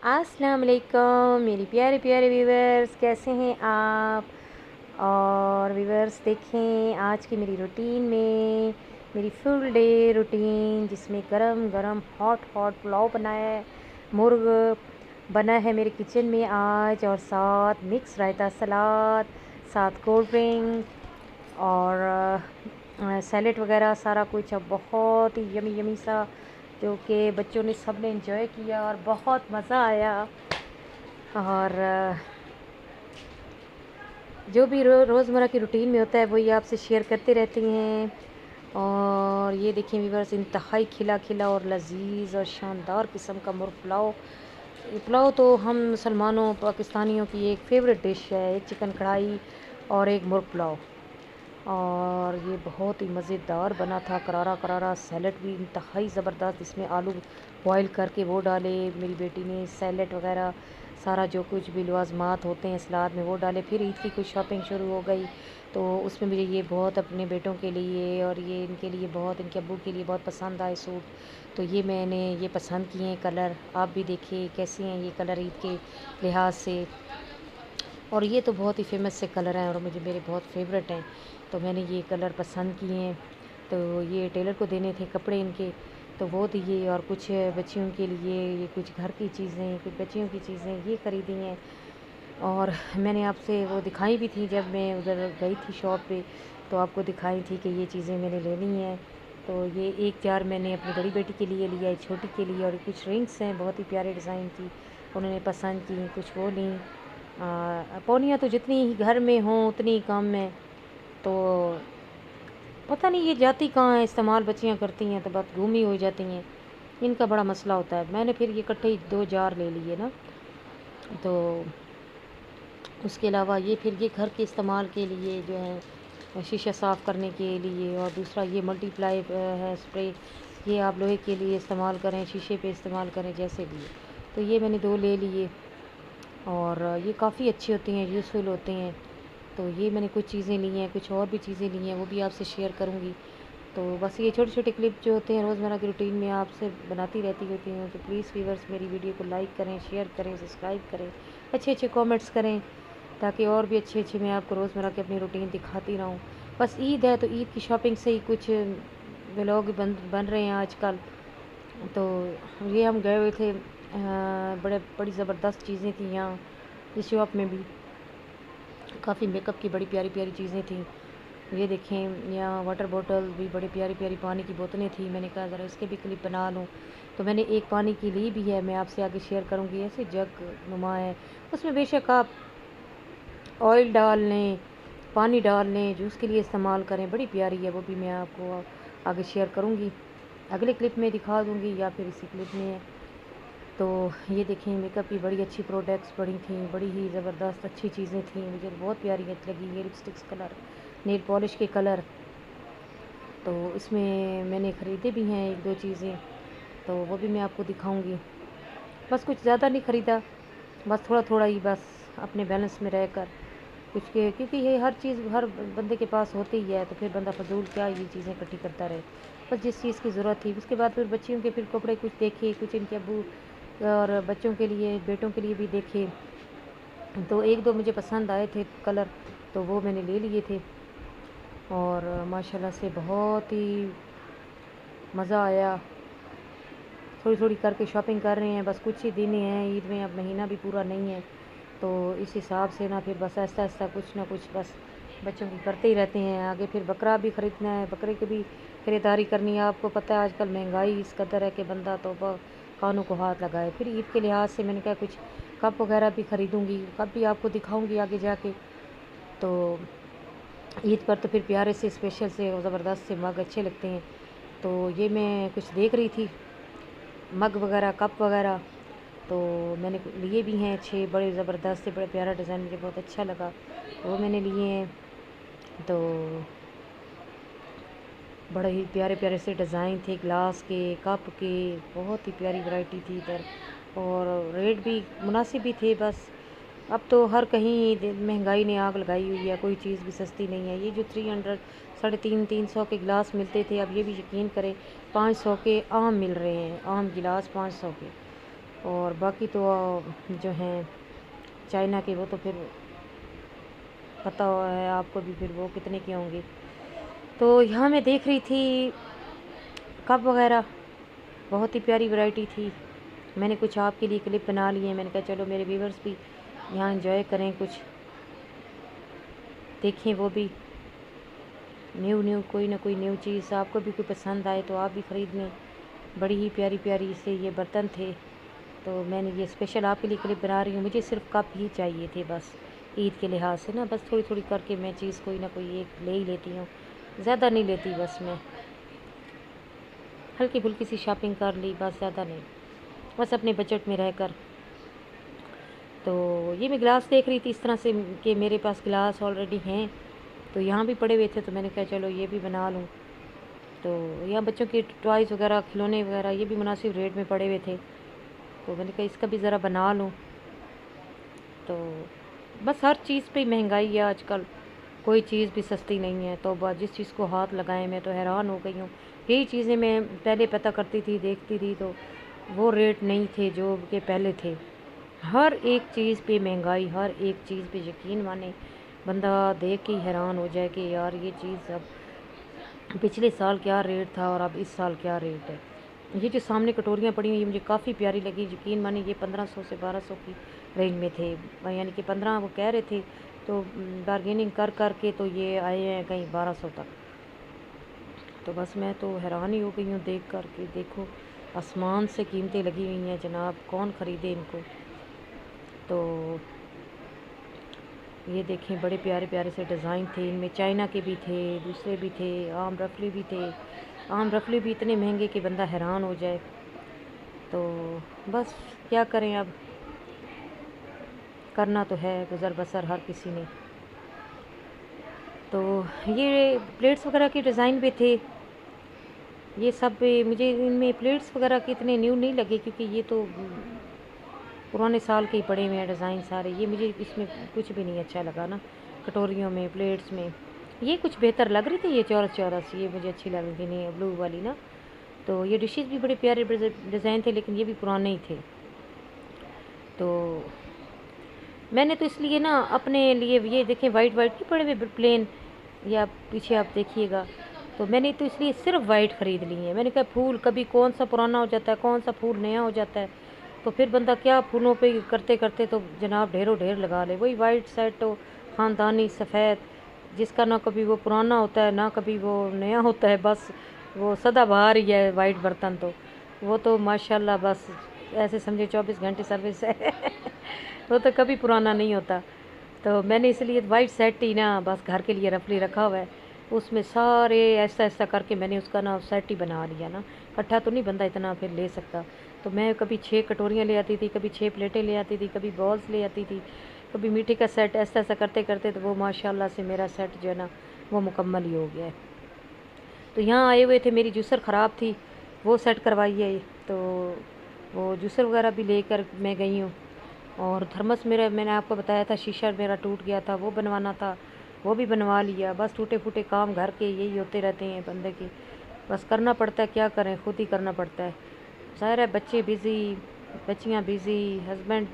अस्सलाम वालेकुम मेरी प्यारे प्यारे व्यूवर्स, कैसे हैं आप। और व्यूवर्स देखें आज की मेरी रूटीन में मेरी फुल डे रूटीन, जिसमें गरम गरम हॉट हॉट पुलाव बना है, मुर्ग बना है मेरे किचन में आज, और साथ मिक्स रायता सलाद, साथ कोल्ड ड्रिंक और सैलेड वगैरह सारा कुछ। अब बहुत ही यमी यमी सा, जो कि बच्चों ने सब ने एंजॉय किया और बहुत मज़ा आया। और जो भी रोज़मर्रा की रूटीन में होता है वही आपसे शेयर करते रहती हैं। और ये देखें व्यूअर्स, इंतहाई खिला खिला और लजीज और शानदार किस्म का मुर्ग पुलाव। ये पुलाव तो हम मुसलमानों पाकिस्तानियों की एक फ़ेवरेट डिश है, एक चिकन कढ़ाई और एक मुर्ग पुलाव। और ये बहुत ही मज़ेदार बना था, करारा करारा। सैलड भी इंतहाई ज़बरदस्त, इसमें आलू बॉईल करके वो डाले मेरी बेटी ने, सैलड वगैरह सारा जो कुछ भी लवाजमात होते हैं सलाद में वो डाले। फिर ईद की कुछ शॉपिंग शुरू हो गई, तो उसमें मुझे ये बहुत अपने बेटों के लिए और ये इनके लिए बहुत, इनके अब्बू के लिए बहुत पसंद आए सूट, तो ये मैंने ये पसंद किए हैं कलर। आप भी देखिए कैसे हैं ये कलर ईद के लिहाज से। और ये तो बहुत ही फेमस से कलर हैं और मुझे मेरे बहुत फेवरेट हैं, तो मैंने ये कलर पसंद किए हैं। तो ये टेलर को देने थे कपड़े इनके, तो वो दिए। और कुछ बच्चियों के लिए ये कुछ घर की चीज़ें, कुछ बच्चियों की चीज़ें ये ख़रीदी हैं। और मैंने आपसे वो दिखाई भी थी जब मैं उधर गई थी शॉप पे, तो आपको दिखाई थी कि ये चीज़ें मैंने लेनी हैं। तो ये एक जार मैंने अपनी बड़ी बेटी के लिए लिया, एक छोटी के लिए। और कुछ रिंग्स हैं बहुत ही प्यारे डिज़ाइन की, उन्होंने पसंद की, कुछ वो ली। पौनियाँ तो जितनी ही घर में हों उतनी ही कम है। तो पता नहीं ये जाती कहाँ है, इस्तेमाल बच्चियाँ करती हैं तो बहुत गुम ही हो जाती हैं, इनका बड़ा मसला होता है। मैंने फिर ये इकट्ठे ही 2 जार ले लिए ना। तो उसके अलावा ये फिर ये घर के इस्तेमाल के लिए जो है, शीशा साफ़ करने के लिए। और दूसरा ये मल्टीप्लाई है स्प्रे, ये आप लोहे के लिए इस्तेमाल करें, शीशे पे इस्तेमाल करें, जैसे भी। तो ये मैंने 2 ले लिए और ये काफ़ी अच्छी होती हैं, यूज़फुल होते हैं। तो ये मैंने कुछ चीज़ें ली हैं, कुछ और भी चीज़ें ली हैं, वो भी आपसे शेयर करूँगी। तो बस ये छोटे छोटे क्लिप जो होते हैं रोज़मर्रा की रूटीन में आपसे बनाती रहती होती हूँ। तो प्लीज़ व्यूअर्स मेरी वीडियो को लाइक करें, शेयर करें, सब्सक्राइब करें, अच्छे अच्छे कमेंट्स करें, ताकि और भी अच्छे अच्छे मैं आपको रोज़मर्रा की अपनी रूटीन दिखाती रहूँ। बस ईद है तो ईद की शॉपिंग से ही कुछ व्लॉग बन रहे हैं आजकल। तो ये हम गए हुए थे, बड़ी ज़बरदस्त चीज़ें थी यहाँ इस शॉप में भी, काफ़ी मेकअप की बड़ी प्यारी प्यारी चीज़ें थी। ये देखें यहाँ वाटर बॉटल भी बड़ी प्यारी प्यारी पानी की बोतलें थी। मैंने कहा ज़रा इसके भी क्लिप बना लूँ, तो मैंने एक पानी की ली भी है, मैं आपसे आगे शेयर करूँगी। ऐसे जग नुमा है, उसमें बेशक आप ऑयल डाल लें, पानी डाल लें, जूस के लिए इस्तेमाल करें, बड़ी प्यारी है, वो भी मैं आपको आगे शेयर करूँगी, अगले क्लिप में दिखा दूँगी या फिर इसी क्लिप में है। तो ये देखें मेकअप की बड़ी अच्छी प्रोडक्ट्स पड़ी थी, बड़ी ही ज़बरदस्त अच्छी चीज़ें थी, मुझे बहुत प्यारी लगी। ये लिपस्टिक्स कलर, नेल पॉलिश के कलर, तो इसमें मैंने ख़रीदे भी हैं 1-2 चीज़ें, तो वो भी मैं आपको दिखाऊंगी। बस कुछ ज़्यादा नहीं ख़रीदा, बस थोड़ा थोड़ा ही, बस अपने बैलेंस में रहकर कुछ के, क्योंकि ये हर चीज़ हर बंदे के पास होती ही है, तो फिर बंदा फजूल क्या ये चीज़ें इकट्ठी करता रहे। बस जिस चीज़ की ज़रूरत थी। उसके बाद फिर बच्चियों के फिर कपड़े कुछ देखे, कुछ इनके अब्बू और बच्चों के लिए, बेटों के लिए भी देखे, तो 1-2 मुझे पसंद आए थे कलर, तो वो मैंने ले लिए थे। और माशाल्लाह से बहुत ही मज़ा आया। थोड़ी थोड़ी करके शॉपिंग कर रहे हैं, बस कुछ ही दिन ही हैं ईद में, अब महीना भी पूरा नहीं है, तो इस हिसाब से ना फिर बस ऐसा ऐसा कुछ ना कुछ बस बच्चों की करते ही रहते हैं। आगे फिर बकरा भी ख़रीदना है, बकरे की भी ख़रीदारी करनी है। आपको पता है आजकल महंगाई इस कदर है कि बंदा तो कानों को हाथ लगाए। फिर ईद के लिहाज से मैंने कहा कुछ कप वगैरह भी ख़रीदूँगी, कप भी आपको दिखाऊँगी आगे जाके। तो ईद पर तो फिर प्यारे से स्पेशल से ज़बरदस्त से मग अच्छे लगते हैं। तो ये मैं कुछ देख रही थी, मग वगैरह, कप वगैरह, तो मैंने लिए भी हैं 6 बड़े ज़बरदस्त से, बड़े प्यारा डिज़ाइन मुझे बहुत अच्छा लगा, वो मैंने लिए हैं। तो बड़े ही प्यारे प्यारे से डिज़ाइन थे, ग्लास के, कप के, बहुत ही प्यारी वैरायटी थी इधर, और रेट भी मुनासिब ही थे। बस अब तो हर कहीं महंगाई ने आग लगाई हुई है, कोई चीज़ भी सस्ती नहीं है। ये जो 300 350 के गिलास मिलते थे, अब ये भी यकीन करें 500 के आम मिल रहे हैं, आम गिलास 500 के। اور باقی تو جو ہیں چائنا کے وہ تو پھر پتہ ہے آپ کو بھی، پھر وہ کتنے کے ہوں گے۔ تو یہاں میں دیکھ رہی تھی کپ وغیرہ، بہت ہی پیاری ورائٹی تھی۔ میں نے کچھ آپ کے لیے کلپ بنا لیے، میں نے کہا چلو میرے ویورز بھی یہاں انجوائے کریں، کچھ دیکھیں، وہ بھی نیو کوئی نہ کوئی نیو چیز، آپ کو بھی کوئی پسند آئے تو آپ بھی خرید لیں۔ بڑی ہی پیاری پیاری سے یہ برتن تھے، تو میں نے یہ اسپیشل آپ کے لیے کلپ بنا رہی ہوں۔ مجھے صرف کپ ہی چاہیے تھے بس، عید کے لحاظ سے نا، بس تھوڑی تھوڑی کر کے میں چیز کوئی نہ کوئی ایک لے ہی لیتی ہوں، زیادہ نہیں لیتی، بس میں ہلکی پھلکی سی شاپنگ کر لی، بس زیادہ نہیں، بس اپنے بجٹ میں رہ کر۔ تو یہ میں گلاس دیکھ رہی تھی اس طرح سے کہ میرے پاس گلاس آلریڈی ہیں، تو یہاں بھی پڑے ہوئے تھے، تو میں نے کہا چلو یہ بھی بنا لوں۔ تو یہاں بچوں کے ٹوائز وغیرہ، کھلونے وغیرہ، یہ بھی مناسب ریٹ میں پڑے ہوئے تھے، تو میں نے کہا اس کا بھی ذرا بنا لوں۔ تو بس ہر چیز پہ مہنگائی ہے آج کل، کوئی چیز بھی سستی نہیں ہے، تو جس چیز کو ہاتھ لگائیں میں تو حیران ہو گئی ہوں۔ یہی چیزیں میں پہلے پتہ کرتی تھی، دیکھتی تھی، تو وہ ریٹ نہیں تھے جو کہ پہلے تھے۔ ہر ایک چیز پہ مہنگائی، ہر ایک چیز پہ یقین مانے بندہ دیکھ کے حیران ہو جائے کہ یار یہ چیز اب پچھلے سال کیا ریٹ تھا اور اب اس سال کیا ریٹ ہے۔ یہ جو سامنے کٹوریاں پڑی ہوئی یہ مجھے کافی پیاری لگی، یقین مانے یہ 1500 سے 1200 کی رینج میں تھے، یعنی کہ 15 وہ کہہ رہے تھے، تو بارگیننگ کر کر کے تو یہ آئے ہیں کہیں 1200 تک۔ تو بس میں تو حیران ہی ہو گئی ہوں دیکھ کر کے، دیکھو آسمان سے قیمتیں لگی ہوئی ہیں جناب، کون خریدے ان کو۔ تو یہ دیکھیں بڑے پیارے پیارے سے ڈیزائن تھے، ان میں چائنا کے بھی تھے، دوسرے بھی تھے، عام رفلی بھی تھے، عام رفلی بھی اتنے مہنگے کہ بندہ حیران ہو جائے۔ تو بس کیا کریں، اب کرنا تو ہے گزر بسر ہر کسی نے۔ تو یہ پلیٹس وغیرہ کے ڈیزائن بھی تھے، یہ سب مجھے ان میں پلیٹس وغیرہ کے اتنے نیو نہیں لگے، کیونکہ یہ تو پرانے سال کے ہی پڑے ہوئے ہیں ڈیزائن سارے، یہ مجھے اس میں کچھ بھی نہیں اچھا لگا نا، کٹوریوں میں، پلیٹس میں۔ یہ کچھ بہتر لگ رہی تھی، یہ چورس چورس، یہ مجھے اچھی لگ رہی تھی، نہیں بلو والی نا۔ تو یہ ڈشز بھی بڑے پیارے ڈیزائن تھے، لیکن یہ بھی پرانے ہی تھے۔ تو میں نے تو اس لیے نا اپنے لیے یہ دیکھیں وائٹ نہیں پڑے ہوئے پلین، یا پیچھے آپ دیکھیے گا، تو میں نے تو اس لیے صرف وائٹ خرید لی ہیں۔ میں نے کہا پھول کبھی کون سا پرانا ہو جاتا ہے، کون سا پھول نیا ہو جاتا ہے، تو پھر بندہ کیا پھولوں پہ کرتے کرتے تو جناب ڈھیروں ڈھیر لگا لے۔ وہی وائٹ سیٹ ہو، خاندانی سفید، جس کا نہ کبھی وہ پرانا ہوتا ہے نہ کبھی وہ نیا ہوتا ہے، بس وہ سدا بہار ہی ہے وائٹ برتن، تو وہ تو ماشاءاللہ بس ایسے سمجھے 24 گھنٹے سروس ہے وہ تو کبھی پرانا نہیں ہوتا۔ تو میں نے اس لیے وائٹ سیٹ ہی نا بس گھر کے لیے رفلی رکھا ہوا ہے، اس میں سارے ایسا ایسا کر کے میں نے اس کا نا سیٹ ہی بنا لیا نا، کٹھا تو نہیں بندہ اتنا پھر لے سکتا۔ تو میں کبھی 6 کٹوریاں لے آتی تھی، کبھی 6 پلیٹیں لے آتی تھی، کبھی بولز لے آتی تھی، کبھی میٹھے کا سیٹ، ایسا ایسا کرتے کرتے تو وہ ماشاءاللہ سے میرا سیٹ جو ہے نا وہ مکمل ہی ہو گیا ہے۔ تو یہاں آئے ہوئے تھے، میری جوسر خراب تھی، وہ سیٹ کروائی ہے، تو وہ جوسر وغیرہ بھی لے کر میں گئی ہوں۔ اور تھرمس میرا، میں نے آپ کو بتایا تھا شیشہ میرا ٹوٹ گیا تھا، وہ بنوانا تھا، وہ بھی بنوا لیا۔ بس ٹوٹے پھوٹے کام گھر کے یہی ہوتے رہتے ہیں بندے کے، بس کرنا پڑتا ہے، کیا کریں، خود ہی کرنا پڑتا ہے۔ ظاہر ہے بچے بزی، بچیاں بزی، ہسبینڈ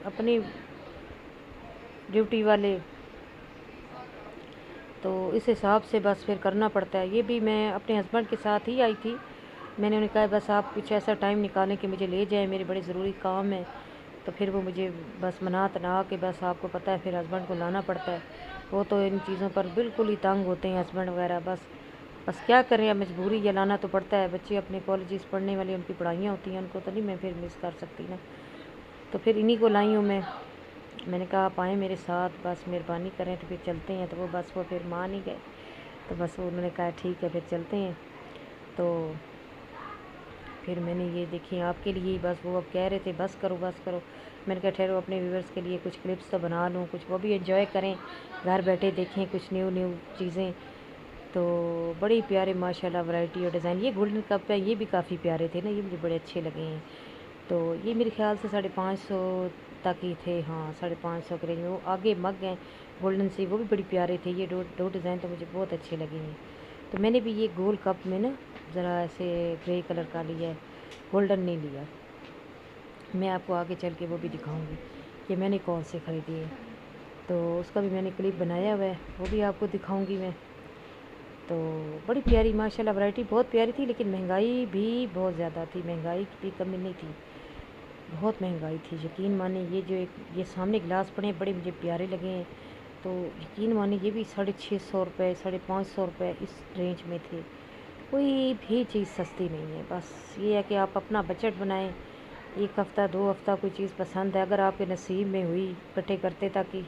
اپنی ڈیوٹی والے، تو اس حساب سے بس پھر کرنا پڑتا ہے۔ یہ بھی میں اپنے ہسبینڈ کے ساتھ ہی آئی تھی، میں نے انہیں کہا بس آپ کچھ ایسا ٹائم نکالیں کہ مجھے لے جائیں، میرے بڑے ضروری کام ہے، تو پھر وہ مجھے بس منا تنا کے، بس آپ کو پتہ ہے پھر ہسبینڈ کو لانا پڑتا ہے، وہ تو ان چیزوں پر بالکل ہی تنگ ہوتے ہیں ہسبینڈ وغیرہ، بس کیا کریں، اب مجبوری یہ لانا تو پڑتا ہے، بچے اپنے کالجز پڑھنے والے، ان کی پڑھائیاں ہوتی ہیں، ان کو تو نہیں میں پھر مس کر سکتی نا۔ تو پھر انہی کو لائی ہوں میں نے کہا آپ آئیں میرے ساتھ، بس مہربانی کریں، تو پھر چلتے ہیں، تو وہ بس وہ پھر مان ہی گئے، تو بس انہوں نے کہا ٹھیک ہے پھر چلتے ہیں۔ تو پھر میں نے یہ دیکھی آپ کے لیے، بس وہ اب کہہ رہے تھے بس کرو بس کرو، میں نے کہا ٹھہرو اپنے ویورز کے لیے کچھ کلپس تو بنا لوں، کچھ وہ بھی انجوائے کریں، گھر بیٹھے دیکھیں کچھ نیو چیزیں۔ تو بڑی پیارے ماشاءاللہ ورائٹی اور ڈیزائن، یہ گولڈن کپ ہے، یہ بھی کافی پیارے تھے نا، یہ مجھے بڑے اچھے لگے ہیں۔ تو یہ میرے خیال سے 550 تک ہی تھے، ہاں 550 کے رینج میں۔ وہ آگے مگ ہیں گولڈن سے، وہ بھی بڑی پیارے تھے، یہ دو ڈیزائن تو مجھے بہت اچھے لگے ہیں۔ تو میں نے بھی یہ گول کپ میں نا ذرا ایسے گرے کلر کا لیا ہے، گولڈن نہیں لیا۔ मैं आपको आगे चल के वो भी दिखाऊंगी कि मैंने कौन से ख़रीदे हैं। तो उसका भी मैंने क्लिप बनाया हुआ है, वो भी आपको दिखाऊंगी मैं। तो बड़ी प्यारी माशाल्लाह वैरायटी बहुत प्यारी थी, लेकिन महंगाई भी बहुत ज़्यादा थी, महंगाई की भी कमी नहीं थी, बहुत महंगाई थी। यकीन माने ये जो एक ये सामने गिलास पड़े हैं बड़े मुझे प्यारे लगे हैं, तो यकीन माने ये भी 650 रुपये 550 रुपये इस रेंज में थे। कोई भी चीज़ सस्ती नहीं है, बस ये है कि आप अपना बजट बनाएं। एक हफ़्ता 2 हफ़्ता कोई चीज़ पसंद है, अगर आपके नसीब में हुई इकट्ठे करते ताकि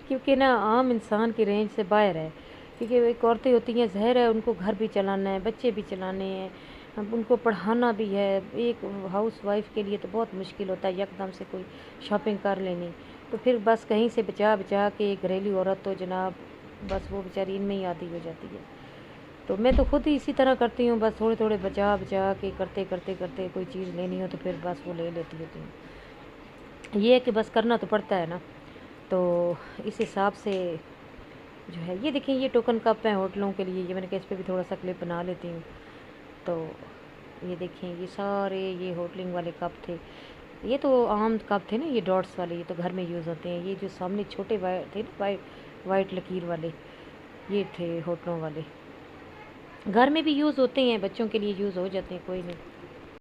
क्योंकि ना आम इंसान की रेंज से बाहर है, क्योंकि एक औरतें होती हैं ज़ाहिर है उनको घर भी चलाना है, बच्चे भी चलाने हैं, अब उनको पढ़ाना भी है। एक हाउस वाइफ के लिए तो बहुत मुश्किल होता है यकदम से कोई शॉपिंग कर लेनी, तो फिर बस कहीं से बचा बचा के एक घरेलू औरत तो जनाब बस वो बेचारी इनमें ही आदी हो जाती है। तो मैं तो खुद ही इसी तरह करती हूँ, बस थोड़े थोड़े बचा बचा के करते करते करते कोई चीज़ लेनी हो तो फिर बस वो ले लेती होती हूँ। ये है कि बस करना तो पड़ता है ना, तो इस हिसाब से जो है ये देखें ये टोकन कप हैं होटलों के लिए, ये मैंने कहा इस पर भी थोड़ा सा क्लिप बना लेती हूँ। तो ये देखें ये सारे ये होटलिंग वाले कप थे, ये तो आम कप थे ना, ये डॉट्स वाले, ये तो घर में यूज़ होते हैं। ये जो सामने छोटे थे ना वाइट लकीर वाले, ये थे होटलों वाले, घर में भी यूज़ होते हैं, बच्चों के लिए यूज़ हो जाते हैं, कोई नहीं।